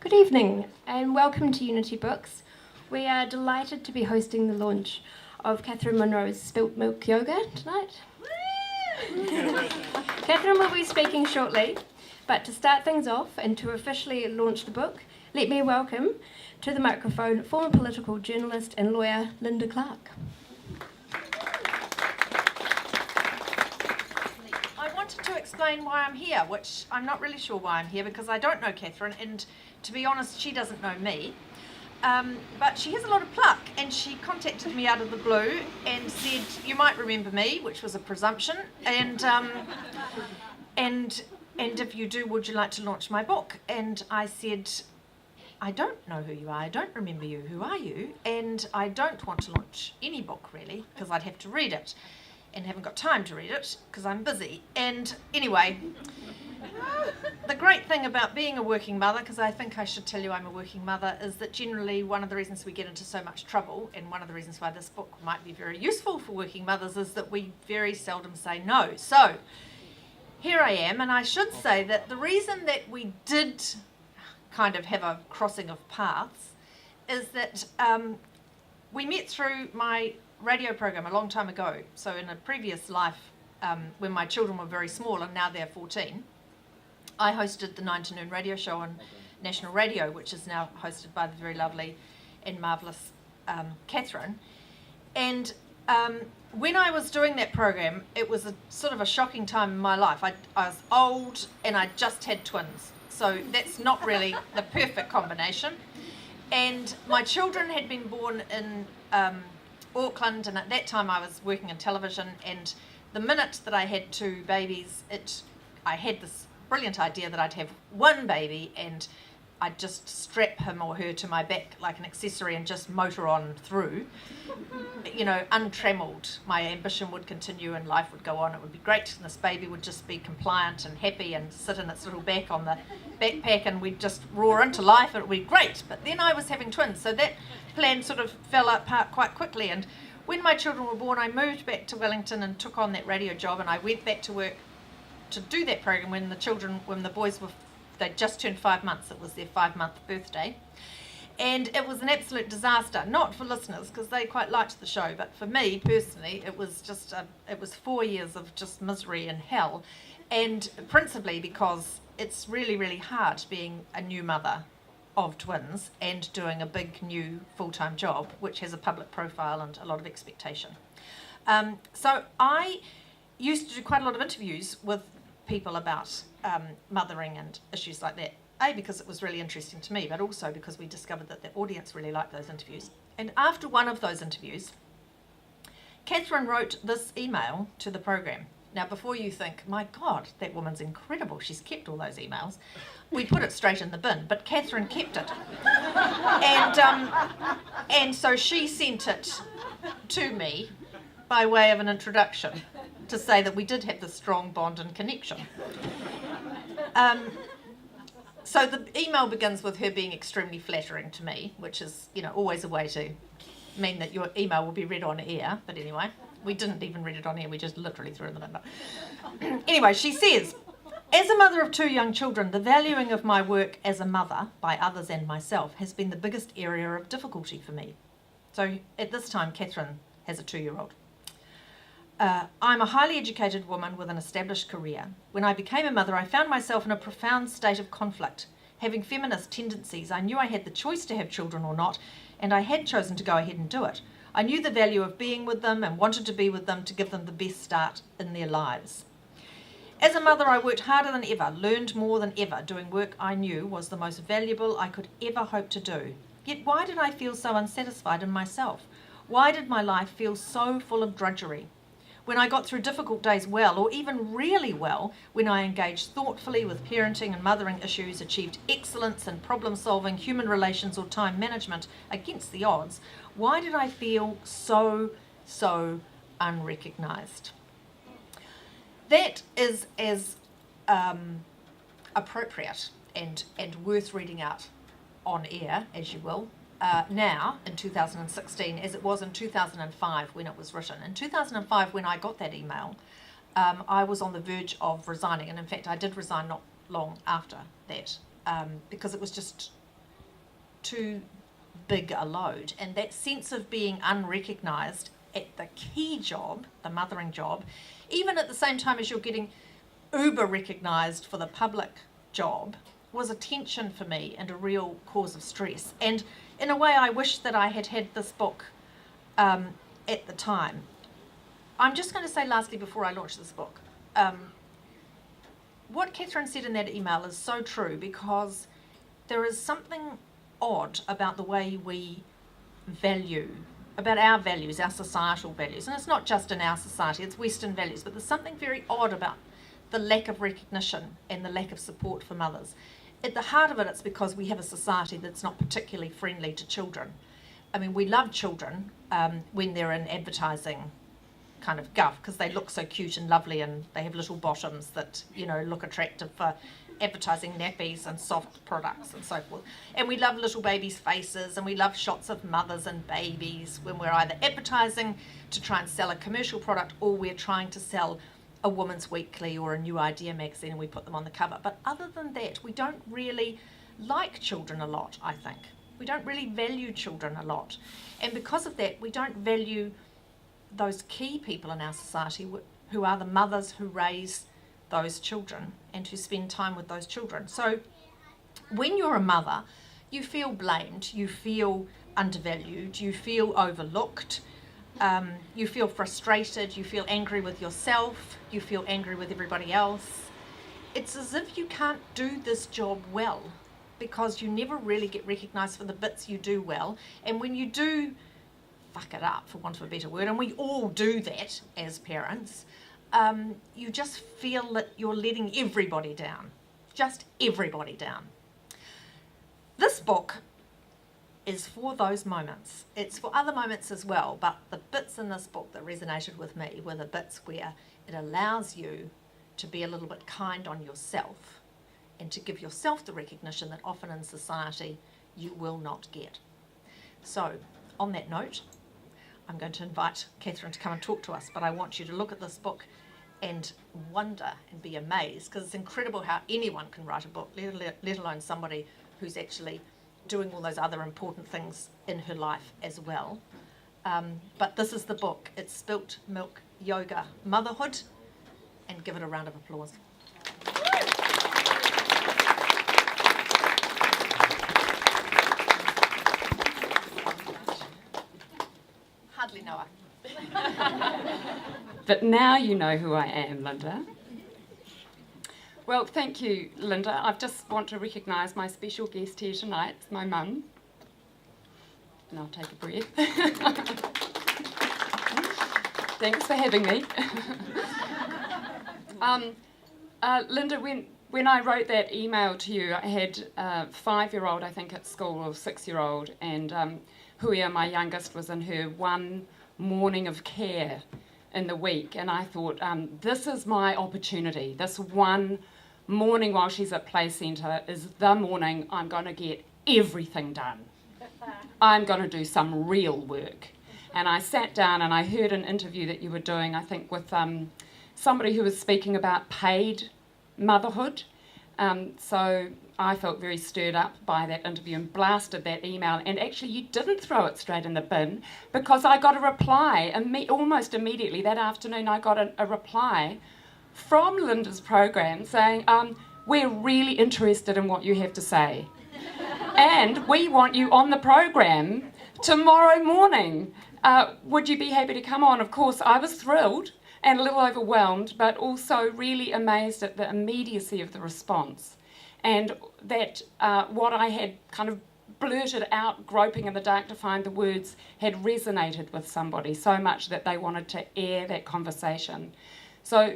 Good evening and welcome to Unity Books. We are delighted to be hosting the launch of Catherine Munro's Spilt Milk Yoga tonight. Catherine will be speaking shortly, but to start things off and to officially launch the book, let me welcome to the microphone former political journalist and lawyer Linda Clark. I wanted to explain why I'm here, which I'm not really sure why I'm here because I don't know Catherine, and to be honest, she doesn't know me. But she has a lot of pluck, and she contacted me out of the blue and said, "You might remember me," which was a presumption, and if you do, would you like to launch my book? And I said, I don't know who you are, I don't remember you, who are you? And I don't want to launch any book really, because I'd have to read it, and haven't got time to read it, because I'm busy. And anyway, the great thing about being a working mother, because I think I should tell you I'm a working mother, is that generally one of the reasons we get into so much trouble, and one of the reasons why this book might be very useful for working mothers, is that we very seldom say no. So, here I am, and I should say that the reason that we did kind of have a crossing of paths is that we met through my radio program a long time ago. So in a previous life, when my children were very small and now they're 14, I hosted the 9 to Noon radio show on National Radio, which is now hosted by the very lovely and marvellous Catherine. And when I was doing that program, it was a sort of a shocking time in my life. I was old and I just had twins. So that's not really the perfect combination. And my children had been born in Auckland, and at that time I was working in television, and the minute that I had 2 babies, I had this brilliant idea that I'd have one baby and I'd just strap him or her to my back like an accessory and just motor on through, untrammeled. My ambition would continue and life would go on. It would be great, and this baby would just be compliant and happy and sit in its little back on the backpack, and we'd just roar into life. It would be great. But then I was having twins, so that plan sort of fell apart quite quickly. And when my children were born, I moved back to Wellington and took on that radio job, and I went back to work to do that program when the boys were, they'd just turned 5 months. It was their 5-month birthday, and it was an absolute disaster. Not for listeners, because they quite liked the show, but for me personally, it was just it was 4 years of just misery and hell, and principally because it's really, really hard being a new mother of twins and doing a big new full-time job which has a public profile and a lot of expectation. So I used to do quite a lot of interviews with people about mothering and issues like that, because it was really interesting to me, but also because we discovered that the audience really liked those interviews. And after one of those interviews, Catherine wrote this email to the program. Now, before you think, my God, that woman's incredible, she's kept all those emails, we put it straight in the bin, but Catherine kept it. And so she sent it to me by way of an introduction to say that we did have this strong bond and connection. So the email begins with her being extremely flattering to me, which is, always a way to mean that your email will be read on air. But anyway, we didn't even read it on air, we just literally threw it in the bin. Anyway, she says, "As a mother of 2 young children, the valuing of my work as a mother by others and myself has been the biggest area of difficulty for me." So at this time, Catherine has a 2-year-old. "I'm a highly educated woman with an established career. When I became a mother, I found myself in a profound state of conflict. Having feminist tendencies, I knew I had the choice to have children or not, and I had chosen to go ahead and do it. I knew the value of being with them and wanted to be with them to give them the best start in their lives. As a mother, I worked harder than ever, learned more than ever, doing work I knew was the most valuable I could ever hope to do. Yet why did I feel so unsatisfied in myself? Why did my life feel so full of drudgery? When I got through difficult days well, or even really well, when I engaged thoughtfully with parenting and mothering issues, achieved excellence in problem solving, human relations or time management against the odds, why did I feel so unrecognised?" That is as appropriate and worth reading out on air, as you will, now in 2016 as it was in 2005 when it was written. In 2005, when I got that email, I was on the verge of resigning, and in fact I did resign not long after that, because it was just too big a load. And that sense of being unrecognised at the key job, the mothering job, even at the same time as you're getting uber recognised for the public job, was a tension for me and a real cause of stress. And in a way, I wish that I had had this book at the time. I'm just going to say lastly before I launch this book, what Catherine said in that email is so true, because there is something odd about the way we value, about our values, our societal values. And it's not just in our society, it's Western values, but there's something very odd about the lack of recognition and the lack of support for mothers. At the heart of it, it's because we have a society that's not particularly friendly to children. I mean, we love children when they're in advertising kind of guff, because they look so cute and lovely, and they have little bottoms that, you know, look attractive for advertising nappies and soft products and so forth. And we love little babies' faces, and we love shots of mothers and babies when we're either advertising to try and sell a commercial product, or we're trying to sell a Woman's Weekly or a New Idea magazine, and we put them on the cover. But other than that, we don't really like children a lot, I think. We don't really value children a lot. And because of that, we don't value those key people in our society who are the mothers who raise those children and who spend time with those children. So when you're a mother, you feel blamed, you feel undervalued, you feel overlooked, you feel frustrated, you feel angry with yourself, you feel angry with everybody else. It's as if you can't do this job well, because you never really get recognised for the bits you do well. And when you do fuck it up, for want of a better word, and we all do that as parents, you just feel that you're letting everybody down, just everybody down. This book is for those moments. It's for other moments as well, but the bits in this book that resonated with me were the bits where it allows you to be a little bit kind on yourself and to give yourself the recognition that often in society you will not get. So, on that note, I'm going to invite Catherine to come and talk to us, but I want you to look at this book and wonder and be amazed, because it's incredible how anyone can write a book, let alone somebody who's actually doing all those other important things in her life as well. But this is the book. It's Spilt Milk Yoga Motherhood, and give it a round of applause. Hardly know her. But now you know who I am, Linda. Well, thank you, Linda. I just want to recognise my special guest here tonight. It's my mum. And I'll take a breath. Thanks for having me. Linda, when I wrote that email to you, I had a 5-year-old, I think, at school, or 6-year-old, and Huia, my youngest, was in her one morning of care in the week, and I thought, this is my opportunity. This one morning while she's at play centre is the morning I'm going to get everything done. I'm going to do some real work. And I sat down and I heard an interview that you were doing, I think, with somebody who was speaking about paid motherhood. So I felt very stirred up by that interview and blasted that email. And actually, you didn't throw it straight in the bin, because I got a reply almost immediately that afternoon. I got a reply from Linda's program saying, we're really interested in what you have to say. And we want you on the program tomorrow morning. Would you be happy to come on? Of course, I was thrilled and a little overwhelmed, but also really amazed at the immediacy of the response. And that what I had kind of blurted out, groping in the dark to find the words, had resonated with somebody so much that they wanted to air that conversation. So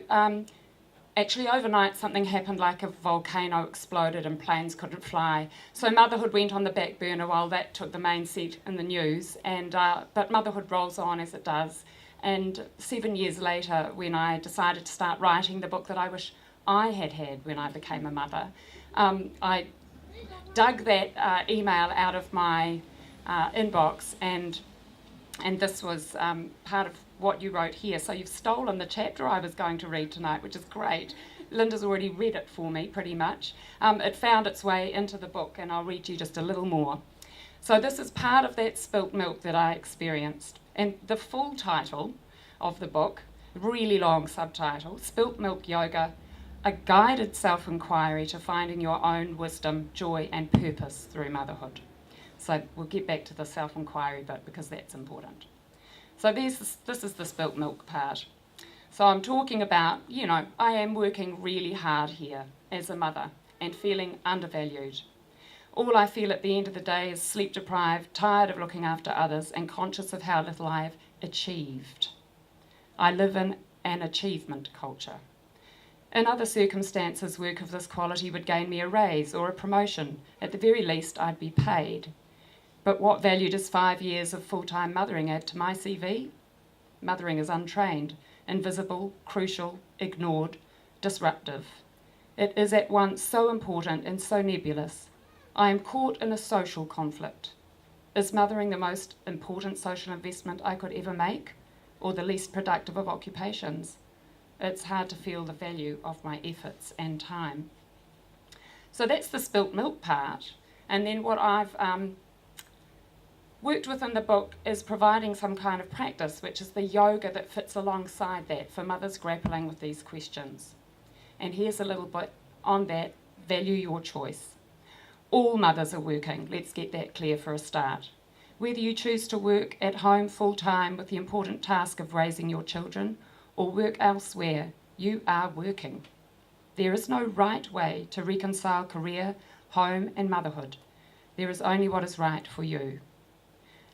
actually overnight something happened, like a volcano exploded and planes couldn't fly. So motherhood went on the back burner while that took the main seat in the news. And but motherhood rolls on as it does. And 7 years later, when I decided to start writing the book that I wish I had had when I became a mother, I dug that email out of my inbox, and this was part of what you wrote here. So you've stolen the chapter I was going to read tonight, which is great. Linda's already read it for me, pretty much. It found its way into the book, and I'll read you just a little more. So this is part of that spilt milk that I experienced. And the full title of the book, really long subtitle, Spilt Milk Yoga, a guided self-inquiry to finding your own wisdom, joy and purpose through motherhood. So we'll get back to the self-inquiry bit because that's important. So this is the spilt milk part. So I'm talking about, I am working really hard here as a mother and feeling undervalued. All I feel at the end of the day is sleep deprived, tired of looking after others and conscious of how little I've achieved. I live in an achievement culture. In other circumstances, work of this quality would gain me a raise or a promotion. At the very least, I'd be paid. But what value does 5 years of full-time mothering add to my CV? Mothering is untrained, invisible, crucial, ignored, disruptive. It is at once so important and so nebulous. I am caught in a social conflict. Is mothering the most important social investment I could ever make, or the least productive of occupations? It's hard to feel the value of my efforts and time. So that's the spilt milk part. And then what I've worked with in the book is providing some kind of practice, which is the yoga that fits alongside that for mothers grappling with these questions. And here's a little bit on that: value your choice. All mothers are working, let's get that clear for a start. Whether you choose to work at home full-time with the important task of raising your children or work elsewhere, you are working. There is no right way to reconcile career, home and motherhood. There is only what is right for you.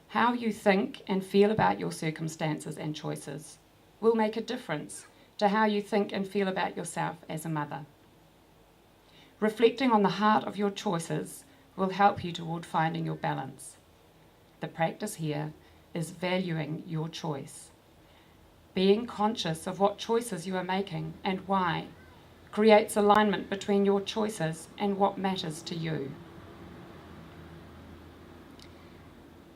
How you think and feel about your circumstances and choices will make a difference to how you think and feel about yourself as a mother. Reflecting on the heart of your choices will help you toward finding your balance. The practice here is valuing your choice. Being conscious of what choices you are making and why creates alignment between your choices and what matters to you.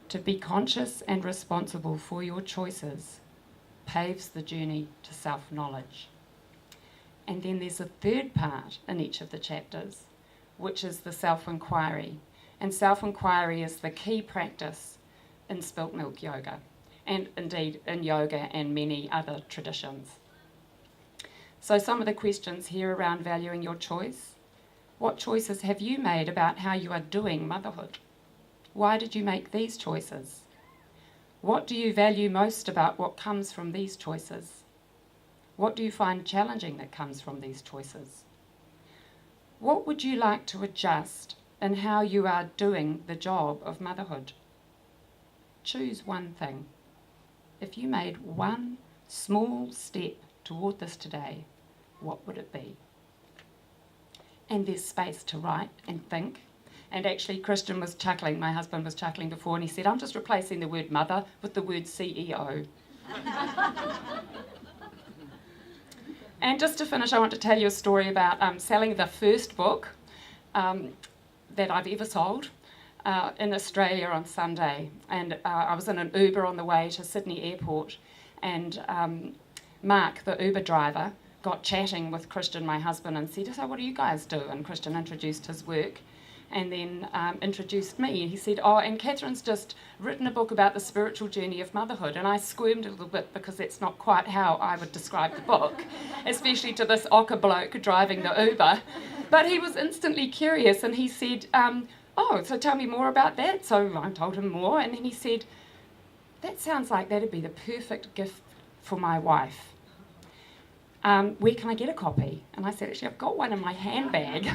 To be conscious and responsible for your choices paves the journey to self-knowledge. And then there's a third part in each of the chapters, which is the self-inquiry. And self-inquiry is the key practice in spilt milk yoga, and indeed in yoga and many other traditions. So some of the questions here around valuing your choice. What choices have you made about how you are doing motherhood? Why did you make these choices? What do you value most about what comes from these choices? What do you find challenging that comes from these choices? What would you like to adjust in how you are doing the job of motherhood? Choose one thing. If you made one small step toward this today, what would it be? And there's space to write and think. And actually Christian was chuckling, my husband was chuckling before, and he said, I'm just replacing the word mother with the word CEO. And just to finish, I want to tell you a story about selling the first book that I've ever sold in Australia on Sunday. And I was in an Uber on the way to Sydney Airport, and Mark, the Uber driver, got chatting with Christian, my husband, and said, so what do you guys do? And Christian introduced his work and then introduced me. He said, oh, and Catherine's just written a book about the spiritual journey of motherhood. And I squirmed a little bit because that's not quite how I would describe the book, especially to this ochre bloke driving the Uber. But he was instantly curious, and he said, oh, so tell me more about that. So I told him more, and then he said, that sounds like that'd be the perfect gift for my wife. Where can I get a copy? And I said, actually, I've got one in my handbag.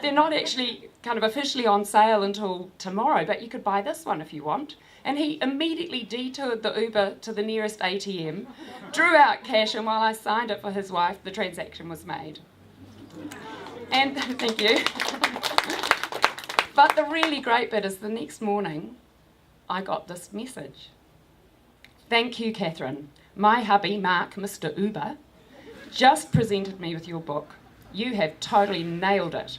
They're not actually kind of officially on sale until tomorrow, but you could buy this one if you want. And he immediately detoured the Uber to the nearest ATM, drew out cash, and while I signed it for his wife, the transaction was made. And thank you. But the really great bit is the next morning, I got this message. Thank you, Catherine. My hubby, Mark, Mr. Uber, just presented me with your book. You have totally nailed it.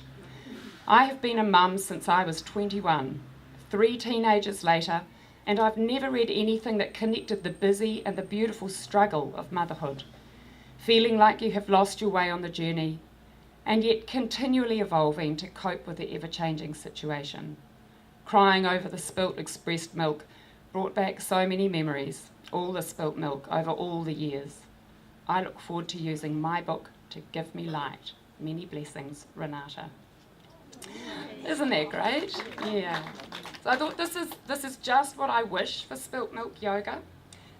I have been a mum since I was 21, 3 teenagers later, and I've never read anything that connected the busy and the beautiful struggle of motherhood, feeling like you have lost your way on the journey, and yet continually evolving to cope with the ever-changing situation. crying over the spilt expressed milk brought back so many memories, all the spilt milk over all the years. I look forward to using my book to give me light. Many blessings, Renata. Isn't that great? Yeah. So I thought this is just what I wish for Spilt Milk Yoga,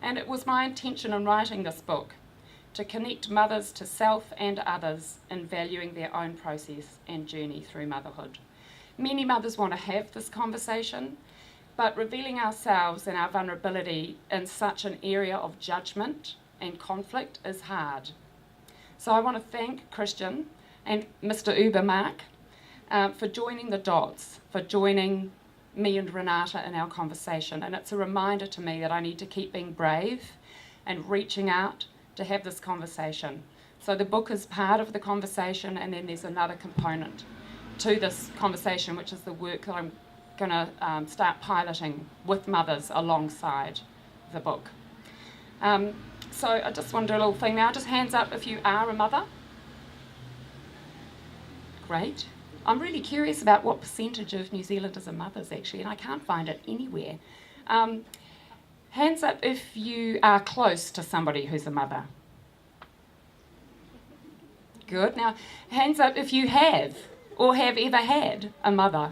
and it was my intention in writing this book to connect mothers to self and others in valuing their own process and journey through motherhood. Many mothers want to have this conversation, but revealing ourselves and our vulnerability in such an area of judgment and conflict is hard. So I want to thank Christian and Mr. Uber Mark for joining the dots, for joining me and Renata in our conversation. And it's a reminder to me that I need to keep being brave and reaching out to have this conversation. So the book is part of the conversation, and then there's another component to this conversation, which is the work that I'm going to start piloting with mothers alongside the book. So I just want to do a little thing now. Just hands up if you are a mother. Great. I'm really curious about what percentage of New Zealanders are mothers, actually, and I can't find it anywhere. Hands up if you are close to somebody who's a mother. Good. Now, hands up if you have or have ever had a mother.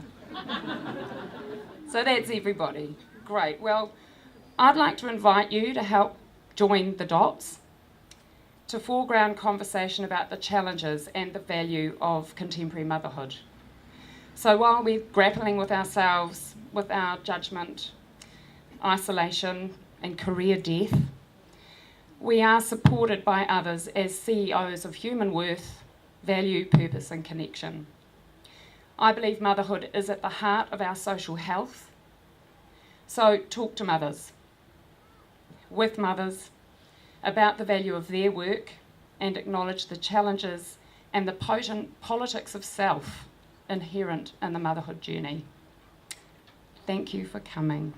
So that's everybody. Great. Well, I'd like to invite you to help join the dots, to foreground conversation about the challenges and the value of contemporary motherhood. So while we're grappling with ourselves, with our judgment, isolation and career death, we are supported by others as CEOs of human worth, value, purpose and connection. I believe motherhood is at the heart of our social health. So talk to mothers, with mothers, about the value of their work, and acknowledge the challenges and the potent politics of self inherent in the motherhood journey. Thank you for coming.